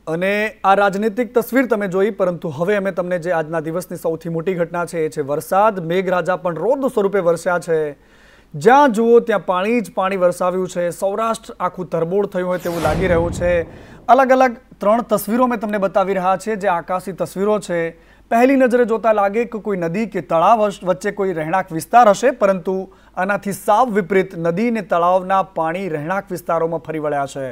અને આ રાજનીતિક તસવીર તમે જોઈ, પરંતુ હવે અમે તમને જે આજના દિવસની સૌથી મોટી ઘટના છે એ છે વરસાદ. મેઘરાજા પણ રૌદ્ર સ્વરૂપે વરસ્યા છે. જ્યાં જુઓ ત્યાં પાણી જ પાણી વરસાવ્યું છે. સૌરાષ્ટ્ર આખું તરબોળ થયું હોય તેવું લાગી રહ્યું છે. અલગ અલગ 3 તસવીરો મેં તમને બતાવી રહ્યા છે, જે આકાશી તસવીરો છે. પહેલી નજરે જોતા લાગે કે કોઈ નદી કે તળાવ વચ્ચે કોઈ રહેણાંક વિસ્તાર હશે, પરંતુ આનાથી સાવ વિપરીત નદી અને તળાવના પાણી રહેણાંક વિસ્તારોમાં ફરી વળ્યા છે,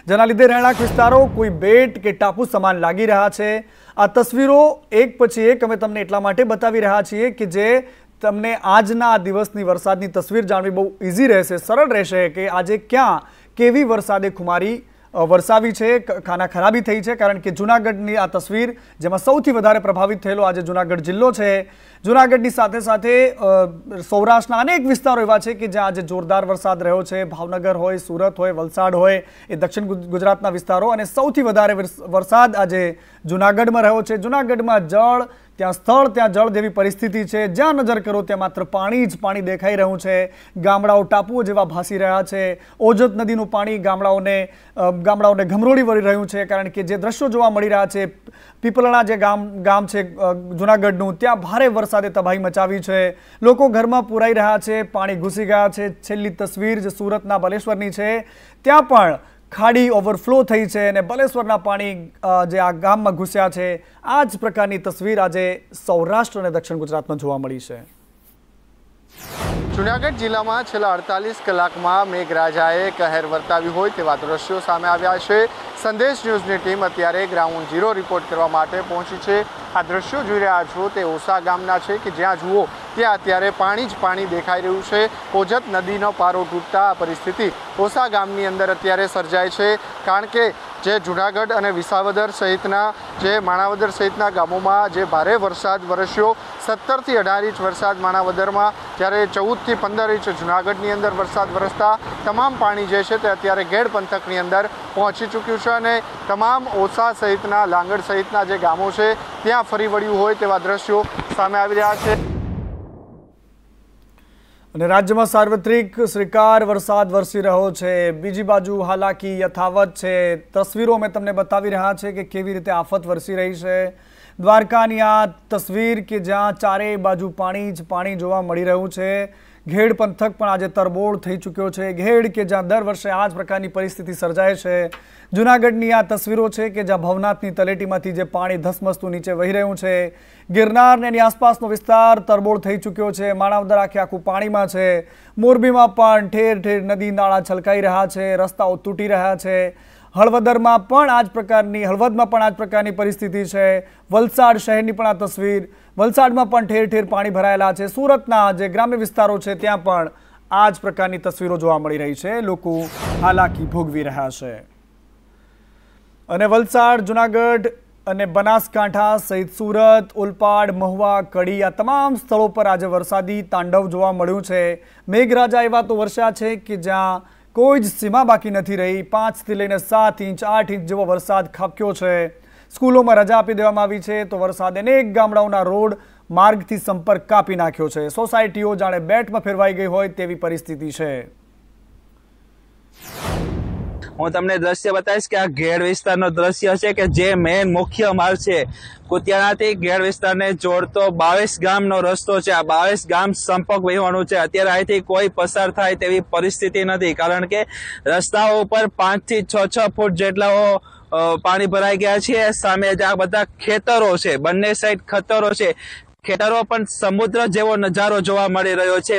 જેના લીધે રહેણાંક વિસ્તારો કોઈ બેટ કે ટાપુ સમાન લાગી રહ્યા છે. આ તસવીરો એક પછી એક અમે તમને એટલા માટે બતાવી રહ્યા છીએ કે જે તમને આજના આ દિવસની વરસાદની તસવીર જાણવી બહુ ઇઝી રહેશે, સરળ રહેશે કે આજે ક્યાં કેવી વરસાદે ખુમારી વરસાવી છે, ખાના ખરાબી થઈ છે. કારણ કે જૂનાગઢની આ તસવીર, જેમાં સૌથી વધારે પ્રભાવિત થયેલો આજે જૂનાગઢ જિલ્લો છે. જૂનાગઢની સાથે સાથે સૌરાષ્ટ્રના અનેક વિસ્તારો એવા છે કે જ્યાં આજે જોરદાર વરસાદ રહ્યો છે. ભાવનગર હોય, સુરત હોય, વલસાડ હોય, એ દક્ષિણ ગુજરાતના વિસ્તારો, અને સૌથી વધારે વરસાદ આજે જૂનાગઢમાં રહ્યો છે. જૂનાગઢમાં જળ ત્યાં સ્થળ ત્યાં જળ જેવી પરિસ્થિતિ છે. જ્યાં નજર કરો ત્યાં માત્ર પાણી જ પાણી દેખાઈ રહ્યું છે. ગામડાઓ ટાપુઓ જેવા ભાસી રહ્યા છે. ઓજત નદીનું પાણી ગામડાઓને ઘમરોળી વળી રહ્યું છે. કારણ કે જે દ્રશ્યો જોવા મળી રહ્યા છે, પીપલણા જે ગામ છે જૂનાગઢનું, ત્યાં ભારે વરસાદે તબાહી મચાવી છે. લોકો ઘરમાં પુરાઈ રહ્યા છે, પાણી ઘૂસી ગયા છે. છેલ્લી તસવીર જે સુરતના બલેશ્વરની છે, ત્યાં પણ ખાડી ઓવરફ્લો થઈ છે અને બલેશ્વરના પાણી જે આ ગામમાં ઘૂસ્યા છે. આ જ પ્રકારની તસવીર આજે સૌરાષ્ટ્ર અને દક્ષિણ ગુજરાતમાં જોવા મળી છે. જૂનાગઢ જિલ્લામાં છેલ્લા 48 કલાકમાં મેઘરાજાએ કહેર વર્તાવ્યું હોય તેવા દ્રશ્યો સામે આવ્યા છે. સંદેશ ન્યૂઝની ટીમ અત્યારે ગ્રાઉન્ડ ઝીરો રિપોર્ટ કરવા માટે પહોંચી છે. આ દ્રશ્યો જોઈ રહ્યા છો તે ઓસા ગામના છે કે જ્યાં જુઓ ત્યાં અત્યારે પાણી જ પાણી દેખાઈ રહ્યું છે. ઓજત નદીનો પારો તૂટતા આ પરિસ્થિતિ ઓસા ગામની અંદર અત્યારે સર્જાય છે. કારણ કે જે જૂનાગઢ અને વિસાવદર સહિતના જે માણાવદર સહિતના ગામોમાં જે ભારે વરસાદ વરસ્યો, 17 થી 18 ઇંચ વરસાદ માણાવદરમાં, જ્યારે 14 થી 15 ઇંચ જૂનાગઢની અંદર વરસાદ વરસતા તમામ પાણી જે છે તે અત્યારે ગેડ પંથકની અંદર પહોંચી ચૂક્યું છે અને તમામ ઓસા સહિતના લાંગડ સહિતના જે ગામો છે ત્યાં ફરી વળ્યું હોય તેવા દ્રશ્યો સામે આવી રહ્યા છે. અને રાજ્યમાં સાર્વત્રિક શ્રીકાર વરસાદ વરસી રહ્યો છે. બીજી બાજુ હાલાકી યથાવત છે. તસવીરો અમે તમને બતાવી રહ્યા છે કે કેવી રીતે આફત વરસી રહી છે. દ્વારકાની આ તસવીર કે જ્યાં ચારેય બાજુ પાણી જ પાણી જોવા મળી રહ્યું છે. ઘેડ પંથક પણ આજે તરબોળ થઈ ચૂક્યો છે. ઘેડ કે જ્યાં દર વર્ષે આ જ પ્રકારની પરિસ્થિતિ સર્જાય છે. જૂનાગઢની આ તસવીરો છે કે જ્યાં ભવનાથની તલેટીમાંથી જે પાણી ધસમસતું નીચે વહી રહ્યું છે. ગિરનાર ને એની આસપાસનો વિસ્તાર તરબોળ થઈ ચૂક્યો છે. માણાવદર આખું પાણીમાં છે. મોરબીમાં પણ ઠેર ઠેર નદી નાળા છલકાઈ રહ્યા છે. રસ્તાઓ તૂટી રહ્યા છે. હળવદમાં પણ આ જ પ્રકારની પરિસ્થિતિ છે. વલસાડ શહેરની પણ આ તસવીર, વલસાડમાં પણ ઠેર ઠેર પાણી ભરાયેલા છે. સુરતના જે ગ્રામ્ય વિસ્તારો છે ત્યાં પણ આ જ પ્રકારની તસવીરો જોવા મળી રહી છે. લોકો હાલાકી ભોગવી રહ્યા છે. અને વલસાડ, જૂનાગઢ અને બનાસકાંઠા સહિત સુરત, ઓલપાડ, મહુવા, કડી, આ તમામ સ્થળો પર આજે વરસાદી તાંડવ જોવા મળ્યું છે. મેઘરાજા એવા તો વરસ્યા છે કે જ્યાં કોઈ જ સીમા બાકી નથી રહી. 5 થી લઈને 7 ઇંચ 8 ઇંચ જેવો વરસાદ ખાબક્યો છે. સ્કૂલોમાં રજા આપી દેવામાં આવી છે તો વરસાદ અનેક ગામડાઓના રોડ માર્ગથી સંપર્ક કાપી નાખ્યો છે. સોસાયટીઓ જાણે બેટમાં ફેરવાઈ ગઈ હોય તેવી પરિસ્થિતિ છે. હું તમને દ્રશ્ય બતાવીશ કે આ ઘેડ વિસ્તારનો દ્રશ્ય છે કે જે મેન મુખ્ય માર્ગ છે કુતિયાણાથી ઘેડ વિસ્તારને જોડતો 22 ગામનો રસ્તો છે. આ 22 ગામ સંપર્ક વહેવાનું છે. અત્યારે અહીંથી કોઈ પસાર થાય તેવી પરિસ્થિતિ નથી, કારણ કે રસ્તાઓ ઉપર 5 થી 6 ફૂટ જેટલા પાણી ભરાઈ ગયા છે. સામે આ બધા ખેતરો છે, બંને સાઈડ ખેતરો છે. ખેતરો પણ સમુદ્ર જેવો નજારો જોવા મળી રહ્યો છે.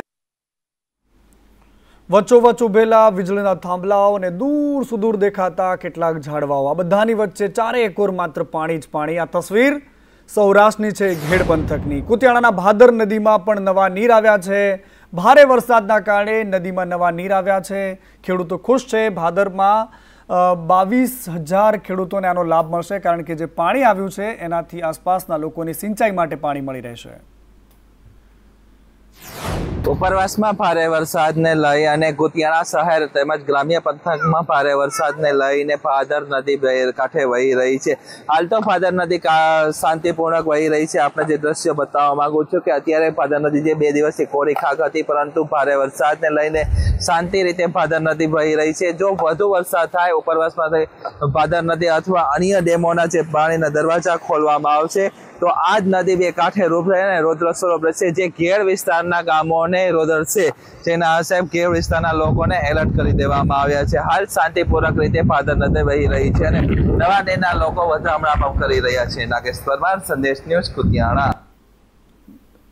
વચ્ચોવચ્ચ ઉભેલા વીજળીના થાંભલાઓ અને દૂર સુદૂર દેખાતા કેટલાક ઝાડવાઓ, આ બધાની વચ્ચે ચારે એકોર માત્ર પાણી જ પાણી. આ તસવીર સૌરાષ્ટ્રની છે, ઘેડ પંથકની. કુતિયાણાના ભાદર નદીમાં પણ નવા નીર આવ્યા છે. ભારે વરસાદના કારણે નદીમાં નવા નીર આવ્યા છે. ખેડૂતો ખુશ છે. ભાદરમાં 22,000 ખેડૂતોને આનો લાભ મળશે, કારણ કે જે પાણી આવ્યું છે એનાથી આસપાસના લોકોની સિંચાઈ માટે પાણી મળી રહેશે. ઉપરવાસમાં ભારે વરસાદને લઈ અને કુતિયાણા શહેર તેમજ ગ્રામ્ય પંથકમાં ભારે વરસાદને લઈને ભાદર નદી કાંઠે વહી રહી છે। હાલ તો ભાદર નદી શાંતિપૂર્વક વહી રહી છે। આપણે જે દ્રશ્ય બતાવવા માંગુ છું કે અત્યારે ભાદર નદી જે 2 દિવસથી કોરી ખાક હતી, પરંતુ ભારે વરસાદને લઈને શાંતિ રીતે ભાદર નદી વહી રહી છે। જો વધુ વરસાદ થાય ઉપરવાસમાં ભાદર નદી અથવા અન્ય ડેમોના જે પાણીના દરવાજા ખોલવામાં આવશે તો આ જ નદી બે કાંઠે રૂપ લઈને રૌદ્ર સ્વરૂપ રહેશે, જે ઘેડ વિસ્તારના ગામોને રોદરશે, જેના આશરે ઘેડ વિસ્તારના લોકોને એલર્ટ કરી દેવામાં આવ્યા છે। હાલ શાંતિપૂર્વક રીતે ભાદર નદી વહી રહી છે અને નવા ડેમના લોકો વધામણા પણ કરી રહ્યા છે। નાગેશ પરમાર, સંદેશ ન્યૂઝ, કુતિયાણા।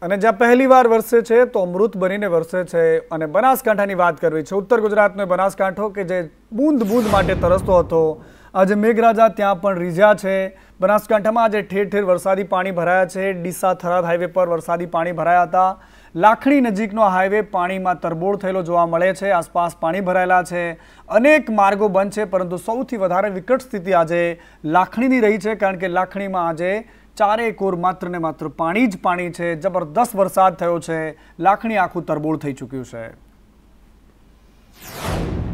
અને જ્યાં પહેલી વાર વરસે છે તો અમૃત બનીને વરસે છે। અને બનાસકાંઠાની વાત કરવી છે, ઉત્તર ગુજરાતનો બનાસકાંઠો કે જે બૂંદ બૂંદ માટે તરસતો હતો, આજે મેઘરાજા ત્યાં પણ રીઝ્યા છે। બનાસકાંઠામાં આજે ઠેર ઠેર વરસાદી પાણી ભરાયા છે। ડીસા થરાદ હાઈવે પર વરસાદી પાણી ભરાયા હતા। લાખણી નજીકનો હાઈવે પાણીમાં તરબોળ થયેલો જોવા મળે છે। આસપાસ પાણી ભરાયેલા છે, અનેક માર્ગો બંધ છે, પરંતુ સૌથી વધારે વિકટ સ્થિતિ આજે લાખણીની રહી છે, કારણ કે લાખણીમાં આજે ચારેકોર માત્ર ને માત્ર પાણી જ પાણી છે। જબરદસ્ત વરસાદ થયો છે, લાખણી આખું તરબોળ થઈ ચૂક્યું છે।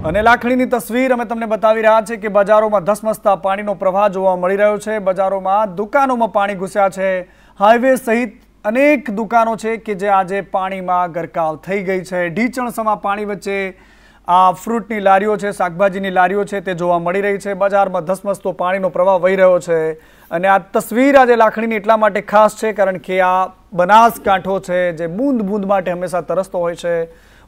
અને લાખણીની તસવીર અમે તમને બતાવી રહ્યા છે કે બજારોમાં ધસમસતા પાણીનો પ્રવાહ જોવા મળી રહ્યો છે। બજારોમાં દુકાનોમાં પાણી ઘૂસ્યા છે। હાઈવે સહિત અનેક દુકાનો છે કે જે આજે પાણીમાં ગરકાવ થઈ ગઈ છે। ઢીચણસમા પાણી વચ્ચે આ ફ્રૂટની લારીઓ છે, શાકભાજીની લારીઓ છે તે જોવા મળી રહી છે। બજારમાં ધસમસતો પાણીનો પ્રવાહ વહી રહ્યો છે। અને આ તસવીર આજે લાખણીની એટલા માટે ખાસ છે કારણ કે આ બનાસકાંઠો છે જે બૂંદ બૂંદ માટે હંમેશા તરસતો હોય છે।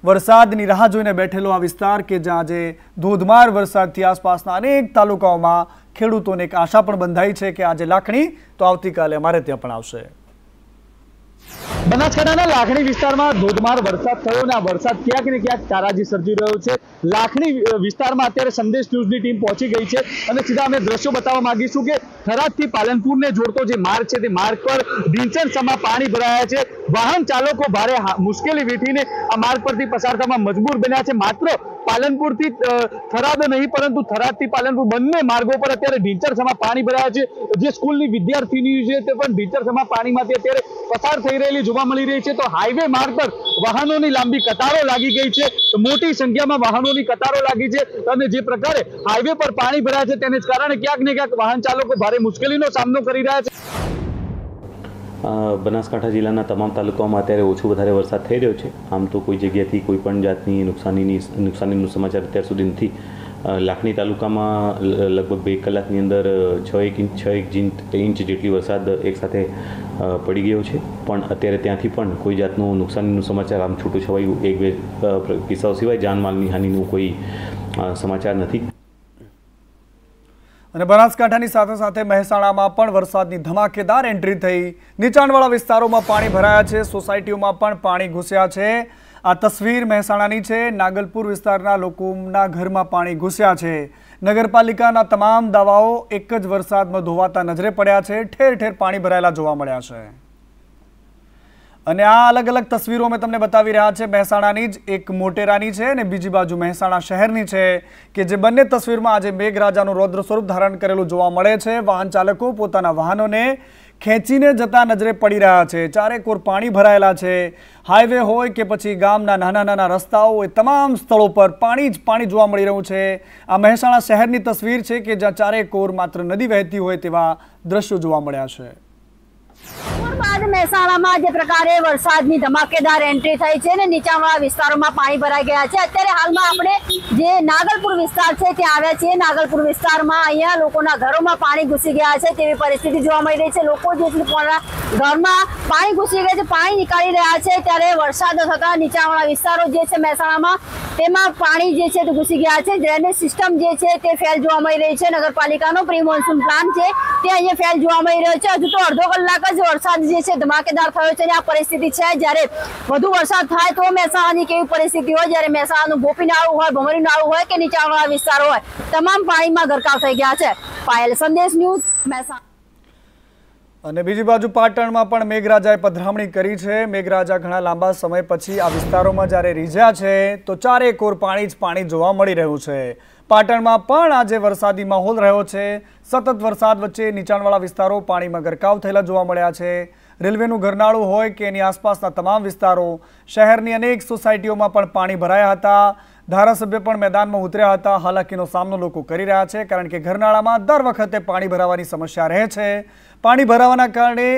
વરસાદની રાહ જોઈને બેઠેલો આ વિસ્તાર કે જ્યાં આજે ધોધમાર વરસાદથી આસપાસના અનેક તાલુકાઓમાં ખેડૂતોને એક આશા પણ બંધાઈ છે કે આજે લાખણી તો આવતીકાલે અમારે ત્યાં પણ આવશે। બનાસકાંઠાના લાખણી વિસ્તારમાં ધોધમાર વરસાદ થયો અને આ વરસાદ ક્યાંક ને ક્યાંક તારાજી સર્જી રહ્યો છે। લાખણી વિસ્તારમાં અત્યારે સંદેશ ન્યૂઝની ટીમ પહોંચી ગઈ છે અને સીધા અમે દ્રશ્યો બતાવવા માંગીશું કે થરાદથી પાલનપુરને જોડતો જે માર્ગ છે તે માર્ગ પર ઢીંચણસમા પાણી ભરાયા છે। વાહન ચાલકો ભારે મુશ્કેલી વેઠીને આ માર્ગ પરથી પસાર થવા મજબૂર બન્યા છે। માત્ર પાલનપુરથી થરાદ નહીં પરંતુ થરાદથી પાલનપુર બંને માર્ગો પર અત્યારે ઢીંચણસમા પાણી ભરાયા છે। જે સ્કૂલની વિદ્યાર્થીની છે તે પણ ઢીંચણસમા પાણીમાંથી અત્યારે પસાર થઈ રહેલી જોવા મળી રહી છે। તો હાઈવે માર્ગ પર વાહનોની લાંબી કતારો લાગી ગઈ છે, મોટી સંખ્યામાં વાહનોની કતારો લાગી છે અને જે પ્રકારે હાઈવે પર પાણી ભરાયા છે તેને કારણે ક્યાંક ને ક્યાંક વાહન ચાલકો ભારે મુશ્કેલીનો સામનો કરી રહ્યા છે। બનાસકાંઠા જિલ્લાના તમામ તાલુકાઓમાં અત્યારે ઓછો વધારે વરસાદ થઈ રહ્યો છે। આમ તો કોઈ જગ્યાથી કોઈ પણ જાતની નુકસાનીનું સમાચાર અત્યાર સુધી નથી। લાખણી તાલુકામાં લગભગ 2 કલાકની અંદર 6 ઇંચ જેટલી વરસાદ એકસાથે પડી ગયો છે, પણ અત્યારે ત્યાંથી પણ કોઈ જાતનું નુકસાનીનું સમાચાર આમ છૂટું છવાયું 1-2 કિસ્સાઓ સિવાય જાનમાલની હાનિનું કોઈ સમાચાર નથી। અને બનાસકાંઠાની સાથે સાથે મહેસાણામાં પણ વરસાદની ધમાકેદાર એન્ટ્રી થઈ। નીચાણવાળા વિસ્તારોમાં પાણી ભરાયા છે, સોસાયટીઓમાં પણ પાણી ઘૂસ્યા છે। આ તસવીર મહેસાણાની છે। નાગલપુર વિસ્તારના લોકોના ઘરમાં પાણી ઘૂસ્યા છે। નગરપાલિકાના તમામ દાવાઓ એક જ વરસાદમાં ધોવાતા નજરે પડ્યા છે। ઠેર ઠેર પાણી ભરાયેલા જોવા મળ્યા છે। અને આ અલગ અલગ તસવીરો અમે તમને બતાવી રહ્યા છે। મહેસાણાની જ એક મોટેરાની છે અને બીજી બાજુ મહેસાણા શહેરની છે કે જે બંને તસવીરમાં આજે મેઘરાજાનું રૌદ્ર સ્વરૂપ ધારણ કરેલું જોવા મળે છે। વાહન ચાલકો પોતાના વાહનોને ખેંચીને જતા નજરે પડી રહ્યા છે। ચારેકોર પાણી ભરાયેલા છે। હાઈવે હોય કે પછી ગામના નાના નાના રસ્તાઓ હોય, તમામ સ્થળો પર પાણી જ પાણી જોવા મળી રહ્યું છે। આ મહેસાણા શહેરની તસવીર છે કે જ્યાં ચારેકોર માત્ર નદી વહેતી હોય તેવા દ્રશ્યો જોવા મળ્યા છે। બાદ મહેસાણામાં જે પ્રકારે વરસાદની ધમાકેદાર એન્ટ્રી થઈ છે ને નીચાણવાળા વિસ્તારોમાં પાણી ભરાઈ ગયા છે। અત્યારે હાલમાં આપણે જે નાગલપુર વિસ્તાર છે ત્યાં આવ્યા છીએ। નાગલપુર વિસ્તારમાં અહીંયા લોકોના ઘરોમાં પાણી ઘૂસી ગયા છે તેવી પરિસ્થિતિ જોવા મળી રહી છે। લોકો જે છે ઘરમાં પાણી ઘૂસી ગયા છે, પાણી નીકાળી રહ્યા છે, ત્યારે વરસાદ થતા નીચાણવાળા વિસ્તારો જે છે મહેસાણામાં તેમાં પાણી જે છે તે ઘૂસી ગયા છે। ડ્રેનેજ સિસ્ટમ જે છે તે ફેલ જોવા મળી રહી છે। નગરપાલિકાનો પ્રી મોન્સૂન પ્લાન છે તે અહીંયા ફેલ જોવા મળી રહ્યો છે। હજુ તો અડધો કલાક જ વરસાદ જે છે ધમાકેદાર થયો છે અને આ પરિસ્થિતિ છે। જ્યારે વધુ વરસાદ થાય તો મહેસાણાની કેવી પરિસ્થિતિ હોય, જ્યારે મહેસાણાનું ગોપી નાળું હોય, ભમરી નાળું હોય કે નીચાણવાળા વિસ્તારો હોય, તમામ પાણીમાં ગરકાવ થઈ ગયા છે। પાયલ, સંદેશ ન્યૂઝ, મહેસાણા। અને બીજી બાજુ પાટણમાં પણ મેઘરાજાએ પધરામણી કરી છે। મેઘરાજા ઘણા લાંબા સમય પછી આ વિસ્તારોમાં જ્યારે રીઝ્યા છે તો ચારેકોર પાણી જ પાણી જોવા મળી રહ્યું છે। પાટણમાં પણ આજે વરસાદી માહોલ રહ્યો છે। સતત વરસાદ વચ્ચે નીચાણવાળા વિસ્તારો પાણીમાં ગરકાવ થયેલા જોવા મળ્યા છે। રેલવેનું ગરનાળું હોય કે એની આસપાસના તમામ વિસ્તારો, શહેરની અનેક સોસાયટીઓમાં પણ પાણી ભરાયા હતા. ધારાસભ્ય પણ મેદાનમાં ઉતર્યા હતા. હાલાકીનો સામનો લોકો કરી રહ્યા છે, કારણ કે ગરનાળામાં દર વખતે પાણી ભરાવાની સમસ્યા રહે છે. પાણી ભરાવાના કારણે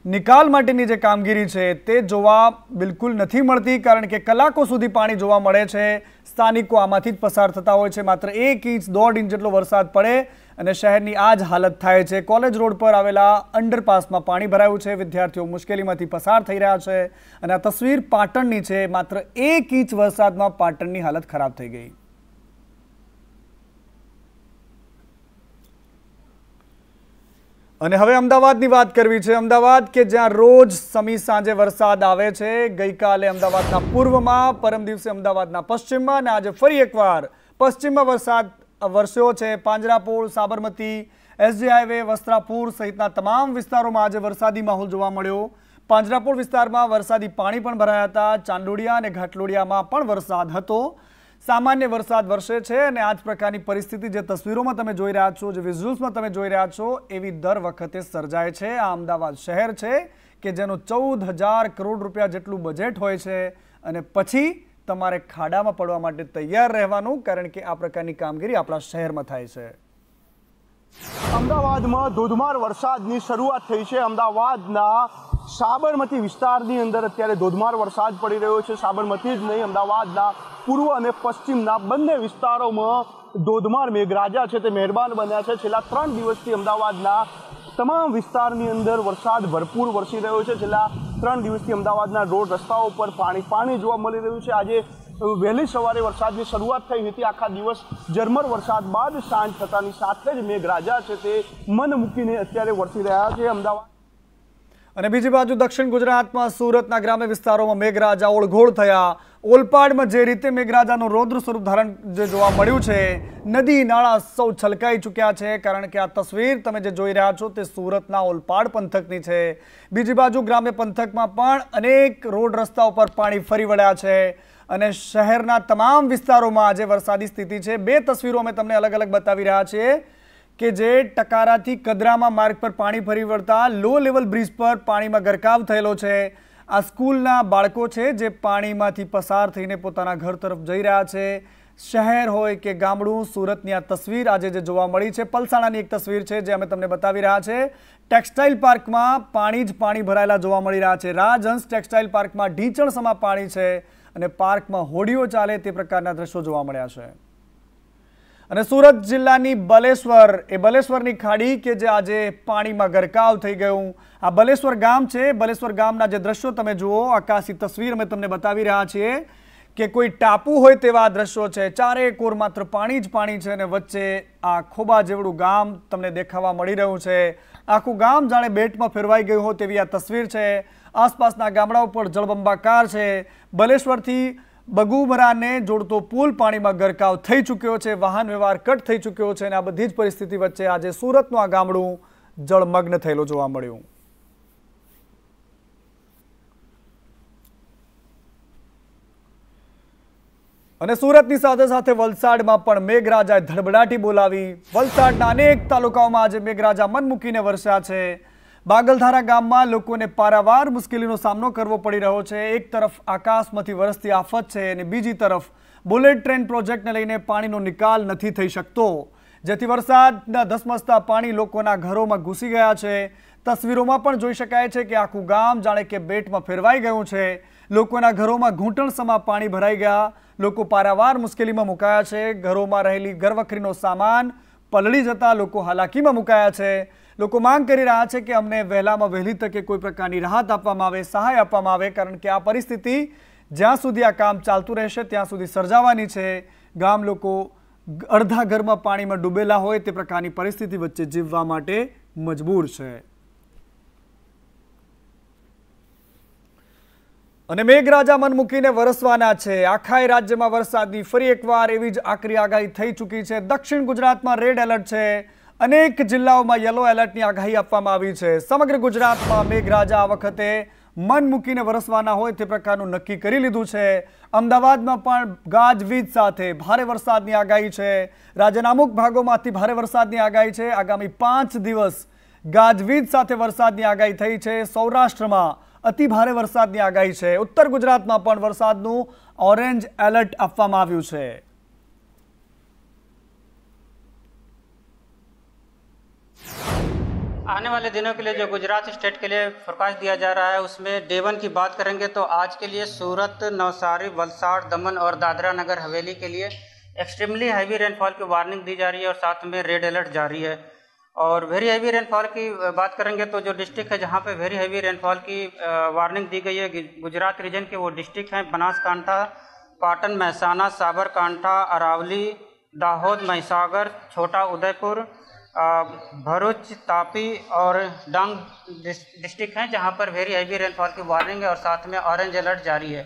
નિકાલ માટેની જે કામગીરી છે તે જોવા બિલકુલ નથી મળતી, કારણ કે કલાકો સુધી પાણી જોવા મળે છે. સ્થાનિકો આમાંથી જ પસાર થતા હોય છે. માત્ર 1 ઇંચ 1.5 ઇંચ જેટલો વરસાદ પડે અને શહેરની આ જ હાલત થાય છે. કોલેજ રોડ પર આવેલા અંડરપાસમાં પાણી ભરાયું છે. વિદ્યાર્થીઓ મુશ્કેલીમાંથી પસાર થઈ રહ્યા છે. અને આ તસવીર પાટણની છે. માત્ર 1 ઇંચ વરસાદમાં પાટણની હાલત ખરાબ થઈ ગઈ. અને હવે અમદાવાદની વાત કરવી છે. અમદાવાદ કે જ્યાં રોજ સમી સાંજે વરસાદ આવે છે. ગઈકાલે અમદાવાદના પૂર્વમાં, પરમ દિવસે અમદાવાદના પશ્ચિમમાં અને આજે ફરી એકવાર પશ્ચિમમાં વરસાદ વરસ્યો છે. પાંજરાપોળ, સાબરમતી, એસજી હાઈવે, વસ્ત્રાપુર સહિતના તમામ વિસ્તારોમાં આજે વરસાદી માહોલ જોવા મળ્યો. પાંજરાપોળ વિસ્તારમાં વરસાદી પાણી પણ ભરાયા હતા. ચાંદોડિયા અને ઘાટલોડિયામાં પણ વરસાદ હતો. સામાન્ય વરસાદ વરસે છે અને આ જ પ્રકારની પરિસ્થિતિ જે તસવીરોમાં તમે જોઈ રહ્યા છો, જે વિઝ્યુઅલ્સમાં તમે જોઈ રહ્યા છો, એવી દર વખતે સર્જાય છે. આ અમદાવાદ શહેર છે કે જેનું 14,000 કરોડ રૂપિયા જેટલું બજેટ હોય છે અને પછી તમારે ખાડામાં પડવા માટે તૈયાર રહેવાનું, કારણ કે આ પ્રકારની કામગીરી આપણા શહેરમાં થાય છે. અમદાવાદમાં ધોધમાર વરસાદની શરૂઆત થઈ છે. અમદાવાદના સાબરમતી વિસ્તારની અંદર અત્યારે ધોધમાર વરસાદ પડી રહ્યો છે. સાબરમતી જ નહીં, અમદાવાદના પૂર્વ અને પશ્ચિમના બંને વિસ્તારોમાં ધોધમાર મેઘરાજા છે તે મહેરબાન બન્યા છે. છેલ્લા 3 દિવસથી અમદાવાદના તમામ વિસ્તારની અંદર વરસાદ ભરપૂર વરસી રહ્યો છે. છેલ્લા 3 દિવસથી અમદાવાદના રોડ રસ્તાઓ પર પાણી જોવા મળી રહ્યું છે. આજે વહેલી સવારે વરસાદની શરૂઆત થઈ હતી. આખા દિવસ ઝરમર વરસાદ બાદ સાંજ થતાની સાથે જ મેઘરાજા છે તે મન મૂકીને અત્યારે વરસી રહ્યા છે અમદાવાદ. અને બીજી બાજુ દક્ષિણ ગુજરાતમાં સુરતના ગ્રામ્ય વિસ્તારોમાં મેઘરાજા ઓળઘોળ થયા. ઓલપાડમાં જે રીતે મેઘરાજાનું રૌદ્ર સ્વરૂપ ધારણ જે જોવા મળ્યું છે, નદી નાળા સૌ છલકાઈ ચૂક્યા છે. કારણ કે આ તસવીર તમે જે જોઈ રહ્યા છો તે સુરતના ઓલપાડ પંથકની છે. બીજી બાજુ ગ્રામ્ય પંથકમાં પણ અનેક રોડ રસ્તા ઉપર પાણી ફરી વળ્યા છે અને શહેરના તમામ વિસ્તારોમાં આજે વરસાદી સ્થિતિ છે. 2 તસવીરો અમે તમને અલગ અલગ બતાવી રહ્યા છીએ કે જે ટકારાથી કદરામાં માર્ગ પર પાણી ફરી વળતા લો લેવલ બ્રિજ પર પાણીમાં ગરકાવ થયેલો છે. આ સ્કૂલના બાળકો છે જે પાણીમાંથી પસાર થઈને પોતાના ઘર તરફ જઈ રહ્યા છે. શહેર હોય કે ગામડું, સુરતની આ તસવીર આજે જે જોવા મળી છે. પલસાણાની એક તસવીર છે જે અમે તમને બતાવી રહ્યા છે. ટેક્સટાઇલ પાર્કમાં પાણી જ પાણી ભરાયેલા જોવા મળી રહ્યા છે. રાજહંસ ટેક્સટાઇલ પાર્કમાં ઢીંચણસમા પાણી છે અને પાર્કમાં હોડીઓ ચાલે તે પ્રકારના દ્રશ્યો જોવા મળ્યા છે. અને સુરત જિલ્લાની બલેશ્વરની ખાડી કે જે આજે પાણીમાં ગરકાવ થઈ ગયું. આ બલેશ્વર ગામ છે. બલેશ્વર ગામના જે દ્રશ્યો તમે જુઓ, આકાશી તસવીર અમે તમને બતાવી રહ્યા છીએ કે કોઈ ટાપુ હોય તેવા દ્રશ્યો છે. ચારે કોર માત્ર પાણી જ પાણી છે અને વચ્ચે આ ખોબા જેવડું ગામ તમને દેખાવા મળી રહ્યું છે. આખું ગામ જાણે બેટમાં ફેરવાઈ ગયું હોય તેવી આ તસવીર છે. આસપાસના ગામડાઓ પર જળબંબાકાર છે. બલેશ્વરથી બગુમરાને જોડતો પુલ પાણીમાં ગરકાવ થઈ ચૂક્યો છે. વાહન વ્યવહાર કટ થઈ ચૂક્યો છે અને આ બધી જ પરિસ્થિતિ વચ્ચે આજે સુરતનું આ ગામડું જળમગ્ન થયેલું જોવા મળ્યું. અને સુરતની સાથે સાથે વલસાડમાં પણ મેઘરાજાએ ધડબડાટી બોલાવી. વલસાડના અનેક તાલુકાઓમાં આજે મેઘરાજા મન મૂકીને વરસ્યા છે. બાગલધારા ગામમાં લોકોને પારાવાર મુશ્કેલીનો સામનો કરવો પડી રહ્યો છે. એક તરફ આકાશમાંથી વરસતી આફત છે અને બીજી તરફ બુલેટ ટ્રેન પ્રોજેક્ટને લઈને પાણીનો નિકાલ નથી થઈ શકતો, જેથી વરસાદના ધસમસતા પાણી લોકોના ઘરોમાં ઘૂસી ગયા છે. તસવીરોમાં પણ જોઈ શકાય છે કે આખું ગામ જાણે કે બેટમાં ફેરવાઈ ગયું છે. લોકોના ઘરોમાં ઘૂંટણસમા પાણી ભરાઈ ગયા. લોકો પારાવાર મુશ્કેલીમાં મુકાયા છે. ઘરોમાં રહેલી ઘરવખરીનો સામાન પલળી જતા લોકો હાલાકીમાં મુકાયા છે. લોકો માંગ કરી રહ્યા છે કે અમને વહેલામાં વહેલી તકે કોઈ પ્રકારની રાહત આપવામાં આવે, સહાય આપવામાં આવે, કારણ કે આ પરિસ્થિતિ જ્યાં સુધી આ કામ ચાલતું રહેશે ત્યાં સુધી સર્જાવાની છે. ગામ લોકો અડધા ઘરમાં પાણીમાં ડૂબેલા હોય તે પ્રકારની પરિસ્થિતિ વચ્ચે જીવવા માટે મજબૂર છે. અને મેઘરાજા મન મૂકીને વરસવાના છે. આખા રાજ્યમાં વરસાદની ફરી એકવાર એવી જ આકરી આગાહી થઈ ચૂકી છે. દક્ષિણ ગુજરાતમાં રેડ એલર્ટ છે. અનેક જિલ્લાઓમાં યલો એલર્ટની આગાહી આપવામાં આવી છે. સમગ્ર ગુજરાતમાં મેઘરાજા આ વખતે મન મૂકીને વરસવાના હોય તે પ્રકારનું નક્કી કરી લીધું છે. અમદાવાદમાં પણ ગાજવીજ સાથે ભારે વરસાદની આગાહી છે. રાજ્યના અમુક ભાગોમાંથી ભારે વરસાદની આગાહી છે. આગામી 5 દિવસ ગાજવીજ સાથે વરસાદની આગાહી થઈ છે। સૌરાષ્ટ્રમાં અતિ ભારે વરસાદની આગાહી છે। ઉત્તર ગુજરાતમાં પણ વરસાદનું ઓરેન્જ એલર્ટ આપવામાં આવ્યું છે। आने वाले दिनों के लिए जो गुजरात स्टेट के लिए फोरकास्ट दिया जा रहा है उसमें डे 1 की बात करेंगे तो आज के लिए सूरत, नवसारी, वलसाड़, दमन और दादरा नगर हवेली के लिए एक्सट्रीमली हैवी रेनफॉल की वार्निंग दी जा रही है और साथ में रेड अलर्ट जारी है। और वेरी हैवी रेनफॉल की बात करेंगे तो जो डिस्ट्रिक्ट है जहाँ पे वेरी हैवी रेनफॉल की वार्निंग दी गई है गुजरात रीजन के वो डिस्ट्रिक्ट हैं बनासकांठा, पाटन, महसाना, साबरकांठा, अरावली, दाहोद, महिसागर, छोटा उदयपुर, भरूच, तापी और डांग डिस्ट्रिक्ट हैं जहां पर वेरी हैवी रेनफॉल की वार्निंग है और साथ में ऑरेंज अलर्ट जारी है।